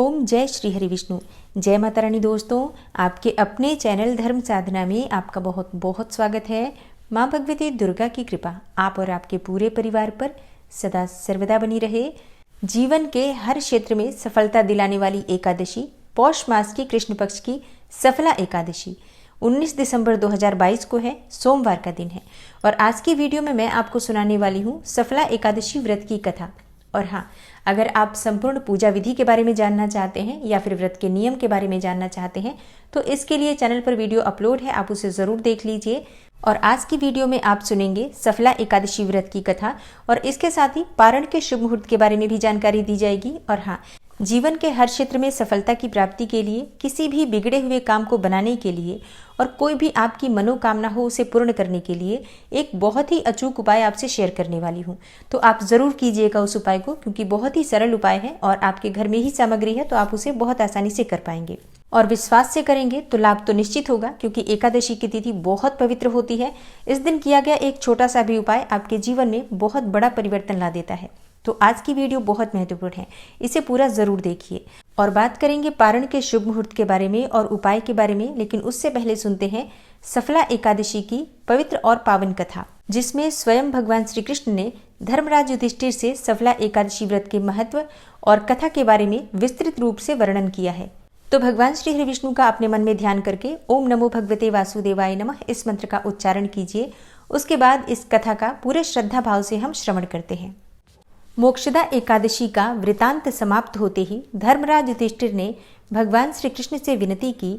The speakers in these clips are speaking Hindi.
ओम जय श्री हरि विष्णु। जय माता रानी। दोस्तों, आपके अपने चैनल धर्म साधना में आपका बहुत बहुत स्वागत है। माँ भगवती दुर्गा की कृपा आप और आपके पूरे परिवार पर सदा सर्वदा बनी रहे। जीवन के हर क्षेत्र में सफलता दिलाने वाली एकादशी, पौष मास की कृष्ण पक्ष की सफला एकादशी 19 दिसंबर 2022 को है, सोमवार का दिन है। और आज की वीडियो में मैं आपको सुनाने वाली हूँ सफला एकादशी व्रत की कथा। और हाँ, अगर आप संपूर्ण पूजा विधि के बारे में जानना चाहते हैं या फिर व्रत के नियम के बारे में जानना चाहते हैं तो इसके लिए चैनल पर वीडियो अपलोड है, आप उसे ज़रूर देख लीजिए। और आज की वीडियो में आप सुनेंगे सफला एकादशी व्रत की कथा और इसके साथ ही पारण के शुभ मुहूर्त के बारे में भी जानकारी दी जाएगी। और हाँ, जीवन के हर क्षेत्र में सफलता की प्राप्ति के लिए, किसी भी बिगड़े हुए काम को बनाने के लिए और कोई भी आपकी मनोकामना हो उसे पूर्ण करने के लिए एक बहुत ही अचूक उपाय आपसे शेयर करने वाली हूँ। तो आप ज़रूर कीजिएगा उस उपाय को, क्योंकि बहुत ही सरल उपाय है और आपके घर में ही सामग्री है तो आप उसे बहुत आसानी से कर पाएंगे। और विश्वास से करेंगे तो लाभ तो निश्चित होगा, क्योंकि एकादशी की तिथि बहुत पवित्र होती है। इस दिन किया गया एक छोटा सा भी उपाय आपके जीवन में बहुत बड़ा परिवर्तन ला देता है। तो आज की वीडियो बहुत महत्वपूर्ण है, इसे पूरा जरूर देखिए। और बात करेंगे पारण के शुभ मुहूर्त के बारे में और उपाय के बारे में, लेकिन उससे पहले सुनते हैं सफला एकादशी की पवित्र और पावन कथा, जिसमें स्वयं भगवान श्री कृष्ण ने धर्मराज युधिष्ठिर से सफला एकादशी व्रत के महत्व और कथा के बारे में विस्तृत रूप से वर्णन किया है। तो भगवान श्री हरि विष्णु का अपने मन में ध्यान करके ओम नमो भगवते वासुदेवाय नमः इस मंत्र का उच्चारण कीजिए। उसके बाद इस कथा का पूरे श्रद्धा भाव से हम श्रवण करते हैं। मोक्षदा एकादशी का वृतांत समाप्त होते ही धर्मराज युधिष्ठिर ने भगवान श्री कृष्ण से विनती की,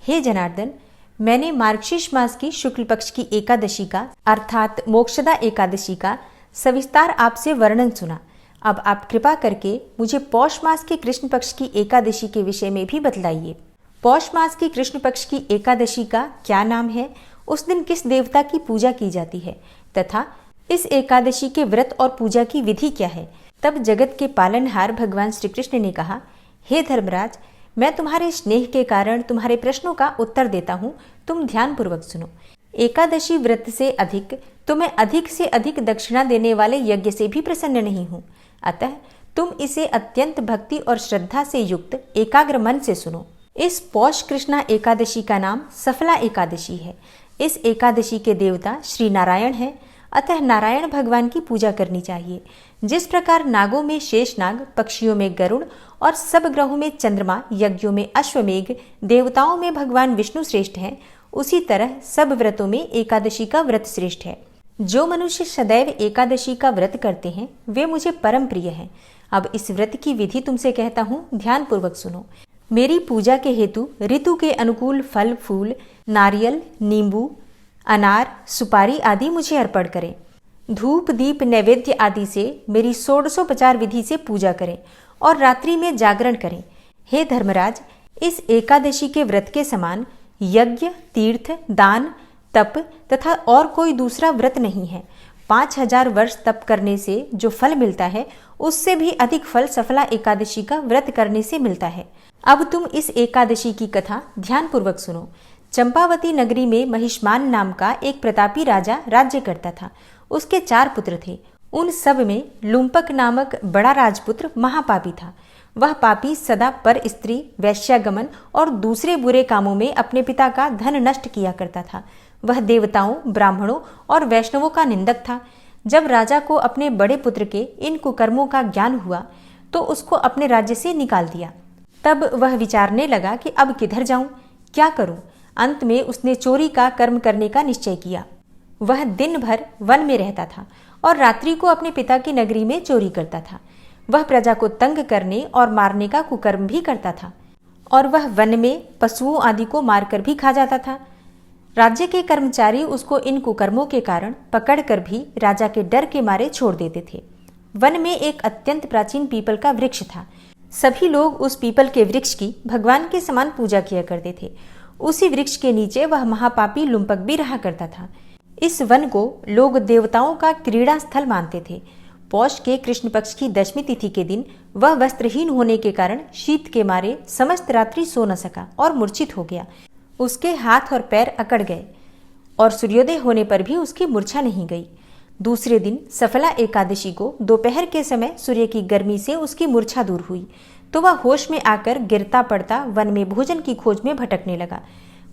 हे जनार्दन, मैंने मार्गशीर्ष मास की शुक्ल पक्ष की एकादशी का अर्थात मोक्षदा एकादशी का सविस्तार आपसे वर्णन सुना। अब आप कृपा करके मुझे पौष मास के कृष्ण पक्ष की एकादशी के विषय में भी बतलाइए। पौष मास की कृष्ण पक्ष की एकादशी का क्या नाम है, उस दिन किस देवता की पूजा की जाती है तथा इस एकादशी के व्रत और पूजा की विधि क्या है। तब जगत के पालनहार भगवान श्री कृष्ण ने कहा, हे धर्मराज, मैं तुम्हारे स्नेह के कारण तुम्हारे प्रश्नों का उत्तर देता हूँ, तुम ध्यान पूर्वक सुनो। एकादशी व्रत से अधिक तुम्हें अधिक से अधिक दक्षिणा देने वाले यज्ञ से भी प्रसन्न नहीं हूँ, अतः तुम इसे अत्यंत भक्ति और श्रद्धा से युक्त एकाग्र मन से सुनो। इस पौष कृष्णा एकादशी का नाम सफला एकादशी है। इस एकादशी के देवता श्री नारायण है, अतः नारायण भगवान की पूजा करनी चाहिए। जिस प्रकार नागों में शेषनाग, पक्षियों में गरुड़ और सब ग्रहों में चंद्रमा, यज्ञों में अश्वमेघ, देवताओं में भगवान विष्णु श्रेष्ठ हैं, उसी तरह सब व्रतों में एकादशी का व्रत श्रेष्ठ है। जो मनुष्य सदैव एकादशी का व्रत करते हैं वे मुझे परम प्रिय हैं। अब इस व्रत की विधि तुमसे कहता हूँ, ध्यान पूर्वक सुनो। मेरी पूजा के हेतु ऋतु के अनुकूल फल फूल, नारियल, नींबू, अनार, सुपारी आदि मुझे अर्पण करें। धूप दीप नैवेद्य आदि से मेरी षोडशोपचार विधि से पूजा करें और रात्रि में जागरण करें। हे धर्मराज, इस एकादशी के व्रत के समान यज्ञ, तीर्थ, दान, तप तथा और कोई दूसरा व्रत नहीं है। 5000 वर्ष तप करने से जो फल मिलता है उससे भी अधिक फल सफला एकादशी का व्रत करने से मिलता है। अब तुम इस एकादशी की कथा ध्यान पूर्वक सुनो। चंपावती नगरी में महिष्मान नाम का एक प्रतापी राजा राज्य करता था। उसके 4 पुत्र थे। उन सब में लुम्पक नामक बड़ा राजपुत्र महापापी था। वह पापी सदा पर स्त्री, वैश्यागमन और दूसरे बुरे कामों में अपने पिता का धन नष्ट किया करता था। वह देवताओं, ब्राह्मणों और वैष्णवों का निंदक था। जब राजा को अपने बड़े पुत्र के इन कुकर्मों का ज्ञान हुआ तो उसको अपने राज्य से निकाल दिया। तब वह विचारने लगा कि अब किधर जाऊं, क्या करूं। अंत में उसने चोरी का कर्म करने का निश्चय किया। वह दिन भर वन में रहता था और रात्रि को अपने पिता की नगरी में चोरी करता था। वह प्रजा को तंग करने और मारने का कुकर्म भी करता था और वह वन में पशुओं आदि को मारकर भी खा जाता था। राज्य के कर्मचारी उसको इन कुकर्मों के कारण पकड़कर भी राजा के डर के मारे छोड़ देते थे। वन में एक अत्यंत प्राचीन पीपल का वृक्ष था। सभी लोग उस पीपल के वृक्ष की भगवान के समान पूजा किया करते थे। उसी वृक्ष के नीचे वह महापापी लुम्पक भी रहा करता था। इस वन को लोग देवताओं का क्रीड़ा स्थल मानते थे। पौष के कृष्ण पक्ष की दशमी तिथि के दिन वह वस्त्रहीन होने के कारण शीत के मारे समस्त रात्रि सो न सका और मूर्छित हो गया। उसके हाथ और पैर अकड़ गए और सूर्योदय होने पर भी उसकी मूर्छा नहीं गई। दूसरे दिन सफला एकादशी को दोपहर के समय सूर्य की गर्मी से उसकी मूर्छा दूर हुई तो वह होश में आकर गिरता पड़ता वन में भोजन की खोज में भटकने लगा,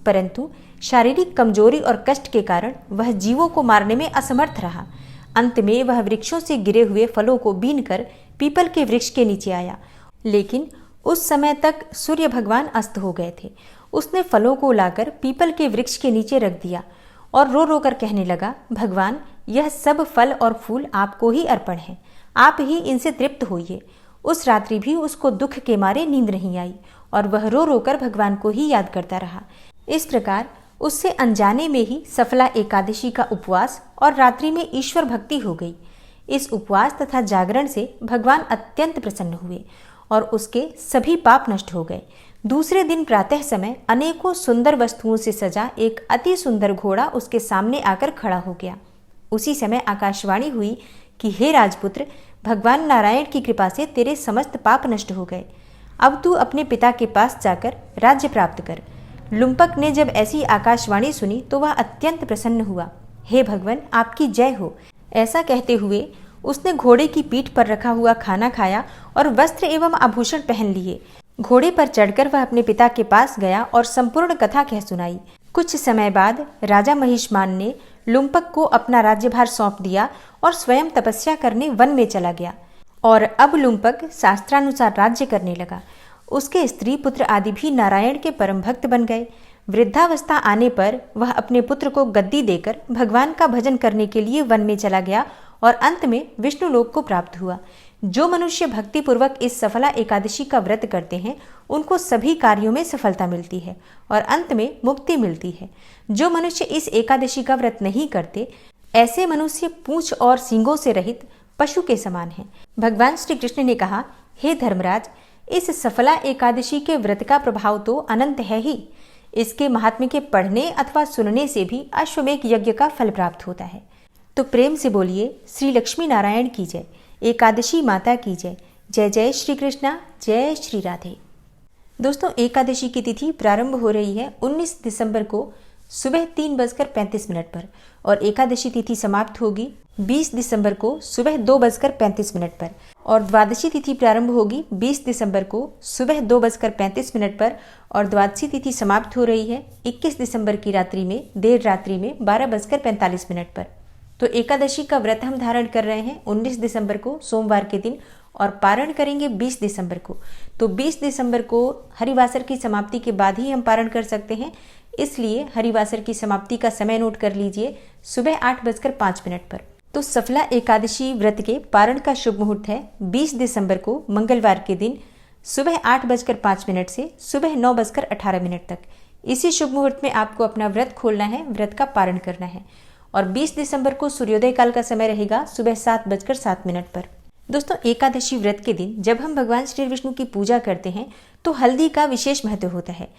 परंतु शारीरिक कमजोरी और कष्ट के कारण वह जीवों को मारने में असमर्थ रहा। अंत में वह वृक्षों से गिरे हुए फलों को बीनकर पीपल के वृक्ष के नीचे आया, लेकिन उस समय तक सूर्य भगवान अस्त हो गए थे। उसने फलों को लाकर पीपल के वृक्ष के नीचे रख दिया और रो रो कर कहने लगा, भगवान, यह सब फल और फूल आपको ही अर्पण है, आप ही इनसे तृप्त होइए। उस रात्रि भी उसको दुख के मारे नींद नहीं आई और वह रो रो कर भगवान को ही याद करता रहा। इस प्रकार उससे अनजाने में ही सफला एकादशी का उपवास और रात्रि में ईश्वर भक्ति हो गई। इस उपवास तथा जागरण से भगवान अत्यंत प्रसन्न हुए और उसके सभी पाप नष्ट हो गए। दूसरे दिन प्रातः समय अनेकों सुंदर वस्तुओं से सजा एक अति सुंदर घोड़ा उसके सामने आकर खड़ा हो गया। उसी समय आकाशवाणी हुई कि हे राजपुत्र, भगवान नारायण की कृपा से तेरे समस्त पाप नष्ट हो गए। अब तू अपने पिता के पास जाकर राज्य प्राप्त कर। लुम्पक ने जब ऐसी आकाशवाणी सुनी तो वह अत्यंत प्रसन्न हुआ। हे भगवान, आपकी जय हो। ऐसा कहते हुए उसने घोड़े की पीठ पर रखा हुआ खाना खाया और वस्त्र एवं आभूषण पहन लिए। घोड़े पर चढ़कर वह अपने पिता के पास गया और संपूर्ण कथा कह सुनाई। कुछ समय बाद राजा महिष्मान ने लुम्पक को अपना राज्यभार सौंप दिया और स्वयं तपस्या करने वन में चला गया। और अब लुम्पक शास्त्रानुसार राज्य करने लगा। उसके स्त्री पुत्र आदि भी नारायण के परम भक्त बन गए। वृद्धावस्था आने पर वह अपने पुत्र को गद्दी देकर भगवान का भजन करने के लिए वन में चला गया और अंत में विष्णु लोक को प्राप्त हुआ। जो मनुष्य भक्तिपूर्वक इस सफला एकादशी का व्रत करते हैं उनको सभी कार्यों में सफलता मिलती है और अंत में मुक्ति मिलती है। जो मनुष्य इस एकादशी का व्रत नहीं करते, ऐसे मनुष्य पूंछ और सींगों से रहित पशु के समान हैं। भगवान श्री कृष्ण ने कहा, हे धर्मराज, इस सफला एकादशी के व्रत का प्रभाव तो अनंत है ही। इसके महात्म्य के पढ़ने अथवा सुनने से भी अश्वमेघ यज्ञ का फल प्राप्त होता है। तो प्रेम से बोलिए, श्री लक्ष्मी नारायण की जय, एकादशी माता की जय। जय जय श्री कृष्णा, जय श्री राधे। दोस्तों, एकादशी की तिथि प्रारंभ हो रही है 19 दिसंबर को सुबह 3:35 पर और एकादशी तिथि समाप्त होगी 20 दिसंबर को सुबह 2:35 पर और द्वादशी तिथि प्रारंभ होगी 20 दिसंबर को सुबह 2:35 पर और द्वादशी तिथि समाप्त हो रही है 21 दिसंबर की रात्रि में देर रात्रि में 12:45 पर। तो एकादशी का व्रत हम धारण कर रहे हैं 19 दिसंबर को सोमवार के दिन और पारण करेंगे 20 दिसंबर को। तो 20 दिसंबर को हरिवासर की समाप्ति के बाद ही हम पारण कर सकते हैं, इसलिए हरिवासर की समाप्ति का समय नोट कर लीजिए सुबह 8:05 पर। तो सफला एकादशी व्रत के पारण का शुभ मुहूर्त है 20 दिसंबर को मंगलवार के दिन सुबह 8:05 से सुबह 9:18 तक। इसी शुभ मुहूर्त में आपको अपना व्रत खोलना है, व्रत का पारण करना है। और 20 दिसंबर को सूर्योदय काल का समय रहेगा सुबह 7:07 पर। दोस्तों, एकादशी व्रत के दिन जब हम भगवान श्री विष्णु की पूजा करते हैं तो हल्दी का विशेष महत्व होता है।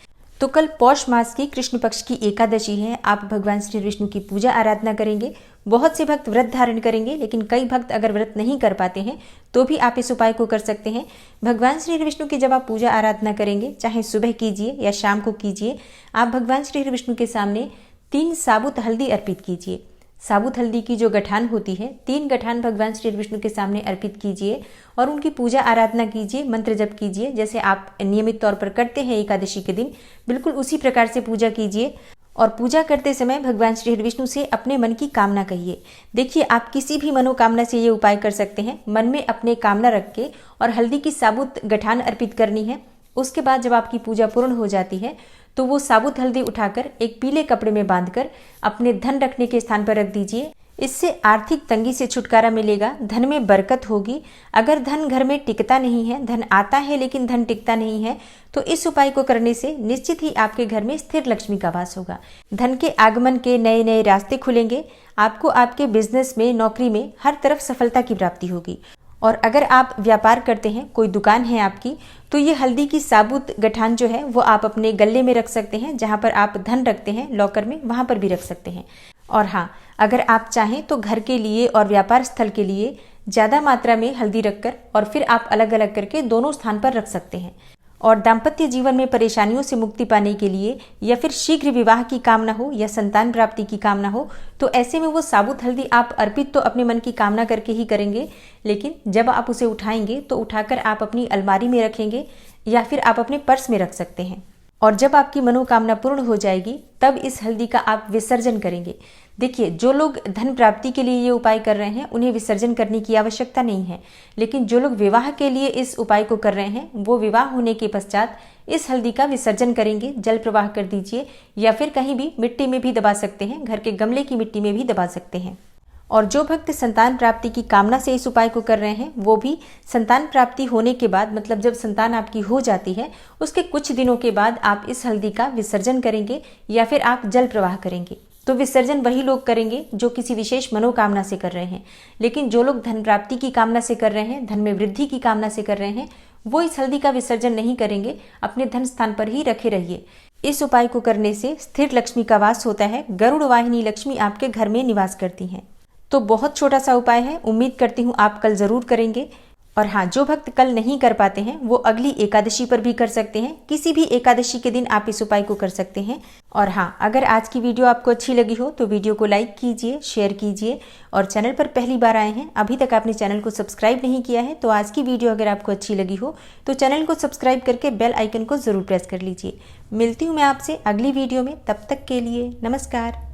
तो कल पौष मास की कृष्ण पक्ष की एकादशी है। आप भगवान श्री विष्णु की पूजा आराधना करेंगे। बहुत से भक्त व्रत धारण करेंगे, लेकिन कई भक्त अगर व्रत नहीं कर पाते हैं तो भी आप इस उपाय को कर सकते हैं। भगवान श्री विष्णु की जब आप पूजा आराधना करेंगे, चाहे सुबह कीजिए या शाम को कीजिए, आप भगवान श्री विष्णु के सामने 3 साबुत हल्दी अर्पित कीजिए। साबुत हल्दी की जो गठान होती है, 3 गठान भगवान श्री विष्णु के सामने अर्पित कीजिए और उनकी पूजा आराधना कीजिए, मंत्र जप कीजिए। जैसे आप नियमित तौर पर करते हैं एकादशी के दिन, बिल्कुल उसी प्रकार से पूजा कीजिए। और पूजा करते समय भगवान श्री विष्णु से अपने मन की कामना कहिए। देखिए, आप किसी भी मनोकामना से ये उपाय कर सकते हैं। मन में अपने कामना रख के और हल्दी की साबुत गठान अर्पित करनी है। उसके बाद जब आपकी पूजा पूर्ण हो जाती है तो वो साबुत हल्दी उठाकर एक पीले कपड़े में बांधकर अपने धन रखने के स्थान पर रख दीजिए। इससे आर्थिक तंगी से छुटकारा मिलेगा, धन में बरकत होगी। अगर धन घर में टिकता नहीं है, धन आता है लेकिन धन टिकता नहीं है, तो इस उपाय को करने से निश्चित ही आपके घर में स्थिर लक्ष्मी का वास होगा। धन के आगमन के नए नए रास्ते खुलेंगे। आपको आपके बिजनेस में, नौकरी में हर तरफ सफलता की प्राप्ति होगी। और अगर आप व्यापार करते हैं, कोई दुकान है आपकी, तो ये हल्दी की साबुत गठान जो है वो आप अपने गले में रख सकते हैं। जहाँ पर आप धन रखते हैं लॉकर में, वहाँ पर भी रख सकते हैं। और हाँ, अगर आप चाहें तो घर के लिए और व्यापार स्थल के लिए ज़्यादा मात्रा में हल्दी रखकर और फिर आप अलग अलग करके दोनों स्थान पर रख सकते हैं। और दाम्पत्य जीवन में परेशानियों से मुक्ति पाने के लिए या फिर शीघ्र विवाह की कामना हो या संतान प्राप्ति की कामना हो, तो ऐसे में वो साबुत हल्दी आप अर्पित तो अपने मन की कामना करके ही करेंगे, लेकिन जब आप उसे उठाएंगे तो उठाकर आप अपनी अलमारी में रखेंगे या फिर आप अपने पर्स में रख सकते हैं। और जब आपकी मनोकामना पूर्ण हो जाएगी तब इस हल्दी का आप विसर्जन करेंगे। देखिए, जो लोग धन प्राप्ति के लिए ये उपाय कर रहे हैं उन्हें विसर्जन करने की आवश्यकता नहीं है, लेकिन जो लोग विवाह के लिए इस उपाय को कर रहे हैं वो विवाह होने के पश्चात इस हल्दी का विसर्जन करेंगे। जल प्रवाह कर दीजिए या फिर कहीं भी मिट्टी में भी दबा सकते हैं, घर के गमले की मिट्टी में भी दबा सकते हैं। और जो भक्त संतान प्राप्ति की कामना से इस उपाय को कर रहे हैं वो भी संतान प्राप्ति होने के बाद, मतलब जब संतान आपकी हो जाती है उसके कुछ दिनों के बाद आप इस हल्दी का विसर्जन करेंगे या फिर आप जल प्रवाह करेंगे। तो विसर्जन वही लोग करेंगे जो किसी विशेष मनोकामना से कर रहे हैं, लेकिन जो लोग धन प्राप्ति की कामना से कर रहे हैं, धन में वृद्धि की कामना से कर रहे हैं, वो इस हल्दी का विसर्जन नहीं करेंगे, अपने धन स्थान पर ही रखे रहिए। इस उपाय को करने से स्थिर लक्ष्मी का वास होता है, गरुड़ वाहिनी लक्ष्मी आपके घर में निवास करती हैं। तो बहुत छोटा सा उपाय है, उम्मीद करती हूँ आप कल जरूर करेंगे। और हाँ, जो भक्त कल नहीं कर पाते हैं वो अगली एकादशी पर भी कर सकते हैं, किसी भी एकादशी के दिन आप इस उपाय को कर सकते हैं। और हाँ, अगर आज की वीडियो आपको अच्छी लगी हो तो वीडियो को लाइक कीजिए, शेयर कीजिए, और चैनल पर पहली बार आए हैं, अभी तक आपने चैनल को सब्सक्राइब नहीं किया है, तो आज की वीडियो अगर आपको अच्छी लगी हो तो चैनल को सब्सक्राइब करके बेल आइकन को जरूर प्रेस कर लीजिए। मिलती हूँ मैं आपसे अगली वीडियो में, तब तक के लिए नमस्कार।